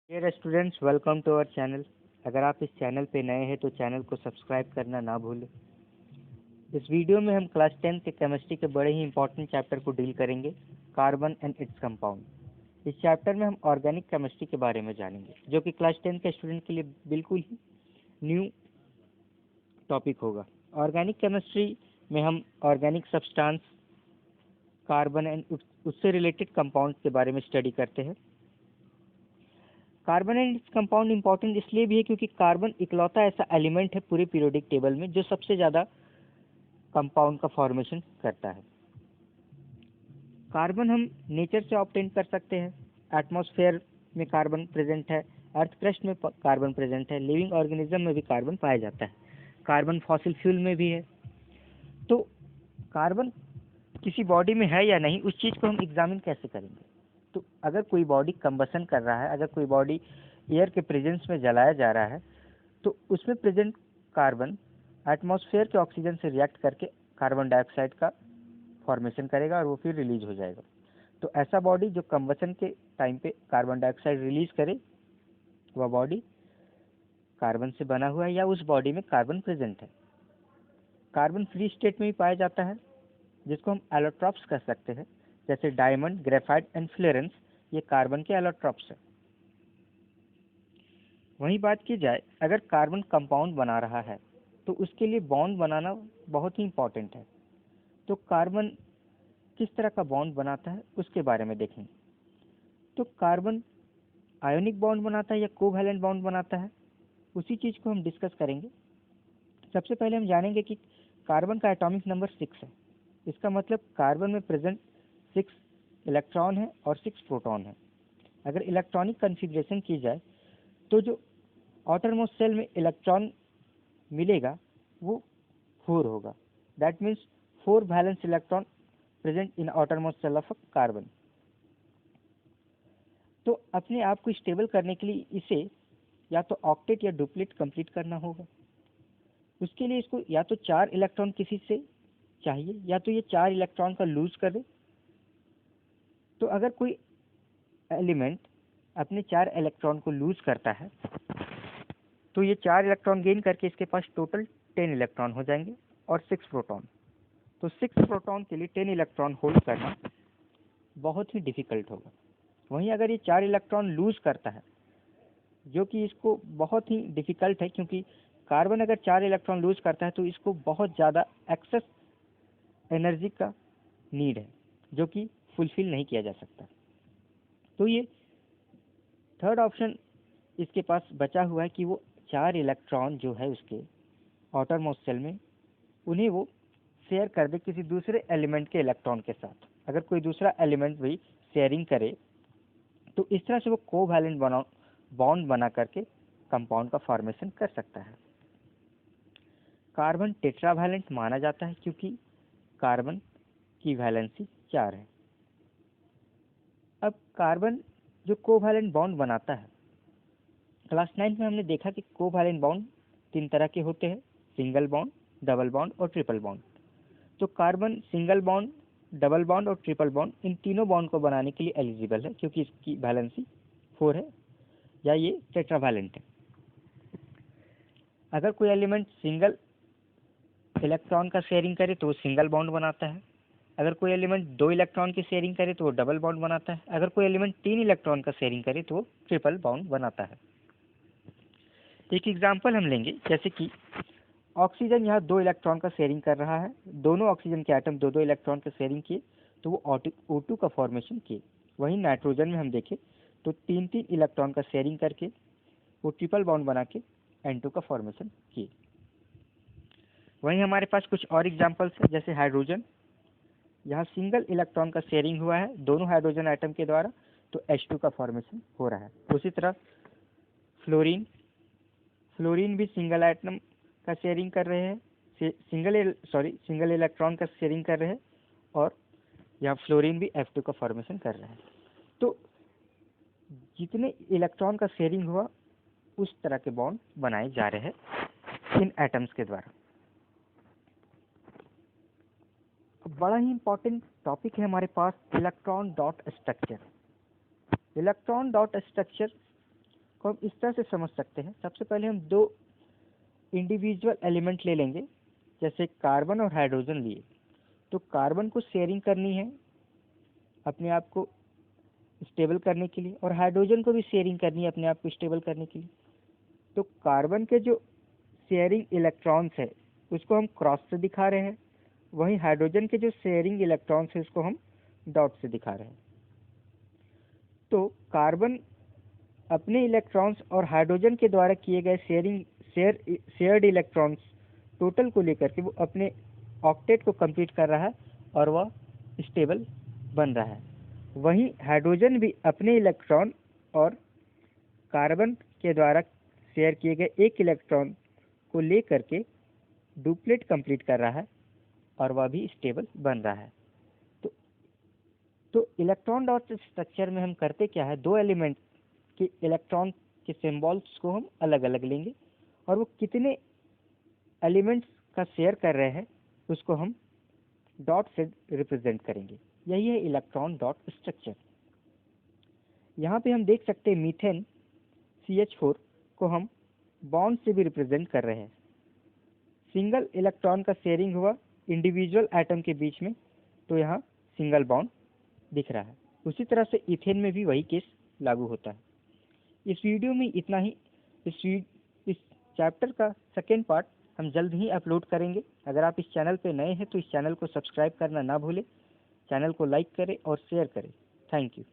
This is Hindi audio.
Dear students, welcome to our channel. अगर आप इस चैनल पे नए हैं तो चैनल को सब्सक्राइब करना ना भूलें। इस वीडियो में हम क्लास 10 के केमिस्ट्री के बड़े ही इंपॉर्टेंट चैप्टर को डील करेंगे, कार्बन एंड इट्स कंपाउंड। इस चैप्टर में हम ऑर्गेनिक केमिस्ट्री के बारे में जानेंगे, जो कि क्लास 10 के स्टूडेंट के लिए बिल्कुल ही न्यू टॉपिक होगा। ऑर्गेनिक केमिस्ट्री में हम ऑर्गेनिक सब्सटेंस, कार्बन एंड उससे रिलेटेड कंपाउंड के बारे में स्टडी करते हैं। Carbon and its compound important इसलिए भी है क्योंकि कार्बन इकलौता ऐसा एलिमेंट है पूरे पीरियोडिक टेबल में जो सबसे ज़्यादा कंपाउंड का फॉर्मेशन करता है। कार्बन हम नेचर से ऑब्टेन कर सकते हैं। एटमॉस्फेयर में कार्बन प्रेजेंट है, अर्थ क्रस्ट में कार्बन प्रेजेंट है, लिविंग ऑर्गेनिज्म में भी कार्बन पाया जाता है, कार्बन फॉसिल फ्यूल में भी है। तो कार्बन किसी बॉडी में है या नहीं, उस चीज़ को हम एग्जामिन कैसे करेंगे? तो अगर कोई बॉडी कंबसन कर रहा है, अगर कोई बॉडी एयर के प्रेजेंस में जलाया जा रहा है, तो उसमें प्रेजेंट कार्बन एटमॉस्फेयर के ऑक्सीजन से रिएक्ट करके कार्बन डाइऑक्साइड का फॉर्मेशन करेगा और वो फिर रिलीज हो जाएगा। तो ऐसा बॉडी जो कंबसन के टाइम पे कार्बन डाइऑक्साइड रिलीज करे, वह बॉडी कार्बन से बना हुआ है या उस बॉडी में कार्बन प्रेजेंट है। कार्बन फ्री स्टेट में भी पाया जाता है, जिसको हम एलोट्रॉप्स कह सकते हैं, जैसे डायमंड, ग्रेफाइट एंड फ्लोरेंस, ये कार्बन के एलोट्रॉप्स हैं। वहीं बात की जाए, अगर कार्बन कंपाउंड बना रहा है तो उसके लिए बॉन्ड बनाना बहुत ही इंपॉर्टेंट है। तो कार्बन किस तरह का बॉन्ड बनाता है उसके बारे में देखेंगे। तो कार्बन आयोनिक बॉन्ड बनाता है या कोवैलेंट बॉन्ड बनाता है, उसी चीज़ को हम डिस्कस करेंगे। सबसे पहले हम जानेंगे कि कार्बन का एटॉमिक नंबर 6 है। इसका मतलब कार्बन में प्रेजेंट 6 इलेक्ट्रॉन है और 6 प्रोटॉन है। अगर इलेक्ट्रॉनिक कन्फिग्रेशन की जाए तो जो आउटरमोस्ट सेल में इलेक्ट्रॉन मिलेगा वो 4 होगा। That means 4 valence electron present in outermost shell of carbon. तो अपने आप को स्टेबल करने के लिए इसे या तो ऑक्टेट या डुप्लेट कंप्लीट करना होगा। उसके लिए इसको या तो 4 इलेक्ट्रॉन किसी से चाहिए या तो ये 4 इलेक्ट्रॉन का लूज कर दे। तो अगर कोई एलिमेंट अपने 4 इलेक्ट्रॉन को लूज करता है तो ये 4 इलेक्ट्रॉन गेन करके इसके पास टोटल 10 इलेक्ट्रॉन हो जाएंगे और 6 प्रोटॉन। तो 6 प्रोटॉन के लिए 10 इलेक्ट्रॉन होल्ड करना बहुत ही डिफिकल्ट होगा। वहीं अगर ये 4 इलेक्ट्रॉन लूज करता है, जो कि इसको बहुत ही डिफिकल्ट है, क्योंकि कार्बन अगर 4 इलेक्ट्रॉन लूज करता है तो इसको बहुत ज़्यादा एक्सेस एनर्जी का नीड है, जो कि फुलफिल नहीं किया जा सकता। तो ये थर्ड ऑप्शन इसके पास बचा हुआ है कि वो 4 इलेक्ट्रॉन जो है उसके आउटर मोस्ट सेल में, उन्हें वो शेयर कर दे किसी दूसरे एलिमेंट के इलेक्ट्रॉन के साथ। अगर कोई दूसरा एलिमेंट भी शेयरिंग करे तो इस तरह से वो कोवैलेंट बॉन्ड बना करके कंपाउंड का फॉर्मेशन कर सकता है। कार्बन टेट्रावैलेंट माना जाता है क्योंकि कार्बन की वैलेंसी 4 है। अब कार्बन जो कोवैलेंट बॉन्ड बनाता है, क्लास 9 में हमने देखा कि कोवैलेंट बॉन्ड 3 तरह के होते हैं, सिंगल बॉन्ड, डबल बॉन्ड और ट्रिपल बॉन्ड। तो carbon single bond, double bond और ट्रिपल बॉन्ड, इन तीनों बॉन्ड को बनाने के लिए एलिजिबल है क्योंकि इसकी वैलेंसी 4 है या ये टेट्रावैलेंट है। अगर कोई एलिमेंट सिंगल इलेक्ट्रॉन का शेयरिंग करे तो वो सिंगल बॉन्ड बनाता है। अगर कोई एलिमेंट 2 इलेक्ट्रॉन की शेयरिंग करे तो वो डबल बॉन्ड बनाता है। अगर कोई एलिमेंट 3 इलेक्ट्रॉन का शेयरिंग करे तो वो ट्रिपल बॉन्ड बनाता है। एक एग्जांपल हम लेंगे, जैसे कि ऑक्सीजन यहाँ 2 इलेक्ट्रॉन का शेयरिंग कर रहा है, दोनों ऑक्सीजन के एटम 2-2 इलेक्ट्रॉन का शेयरिंग किए तो वो O2 का फॉर्मेशन किए। वहीं नाइट्रोजन में हम देखें तो 3-3 इलेक्ट्रॉन का शेयरिंग करके वो ट्रिपल बॉन्ड बना के N2 का फॉर्मेशन किए। वहीं हमारे पास कुछ और एग्जांपल्स हैं, जैसे हाइड्रोजन, यहाँ सिंगल इलेक्ट्रॉन का शेयरिंग हुआ है दोनों हाइड्रोजन एटम के द्वारा, तो H2 का फॉर्मेशन हो रहा है। उसी तरह फ्लोरीन भी सिंगल एटम का शेयरिंग कर रहे हैं, सिंगल इलेक्ट्रॉन का शेयरिंग कर रहे हैं, और यहाँ फ्लोरीन भी F2 का फॉर्मेशन कर रहे हैं। तो जितने इलेक्ट्रॉन का शेयरिंग हुआ उस तरह के बॉन्ड बनाए जा रहे हैं इन एटम्स के द्वारा। बड़ा ही इंपॉर्टेंट टॉपिक है हमारे पास, electron dot structure. Electron dot structure, electron dot structure, electron dot structure, electron dot structure, electron dot structure, electron dot structure, electron dot structure को हम इस तरह से समझ सकते हैं। सबसे पहले हम दो इंडिविजुअल एलिमेंट ले लेंगे, जैसे कार्बन और हाइड्रोजन लिए। तो कार्बन को शेयरिंग करनी है अपने आप को स्टेबल करने के लिए, और हाइड्रोजन को भी शेयरिंग करनी है अपने आप को स्टेबल करने के लिए। तो कार्बन के जो शेयरिंग इलेक्ट्रॉन्स है उसको हम क्रॉस से दिखा रहे हैं, वहीं हाइड्रोजन के जो शेयरिंग इलेक्ट्रॉन्स है उसको हम डॉट से दिखा रहे हैं। तो कार्बन अपने इलेक्ट्रॉन्स और हाइड्रोजन के द्वारा किए गए शेयर्ड इलेक्ट्रॉन्स टोटल को लेकर के वो अपने ऑक्टेट को कंप्लीट कर रहा है और वह स्टेबल बन रहा है। वहीं हाइड्रोजन भी अपने इलेक्ट्रॉन और कार्बन के द्वारा शेयर किए गए एक इलेक्ट्रॉन को लेकर के डुप्लेट कंप्लीट कर रहा है और वह भी स्टेबल बन रहा है। तो इलेक्ट्रॉन डॉट स्ट्रक्चर में हम करते क्या है, दो एलिमेंट के इलेक्ट्रॉन के सिंबल्स को हम अलग अलग लेंगे और वो कितने एलिमेंट्स का शेयर कर रहे हैं उसको हम डॉट से रिप्रेजेंट करेंगे। यही है इलेक्ट्रॉन डॉट स्ट्रक्चर। यहाँ पे हम देख सकते हैं मीथेन CH4 को हम बॉन्ड से भी रिप्रेजेंट कर रहे हैं। सिंगल इलेक्ट्रॉन का शेयरिंग हुआ इंडिविजुअल एटम के बीच में, तो यहाँ सिंगल बॉन्ड दिख रहा है। उसी तरह से इथेन में भी वही केस लागू होता है। इस वीडियो में इतना ही। इस चैप्टर का सेकेंड पार्ट हम जल्द ही अपलोड करेंगे। अगर आप इस चैनल पे नए हैं तो इस चैनल को सब्सक्राइब करना ना भूलें, चैनल को लाइक करें और शेयर करें। Thank you.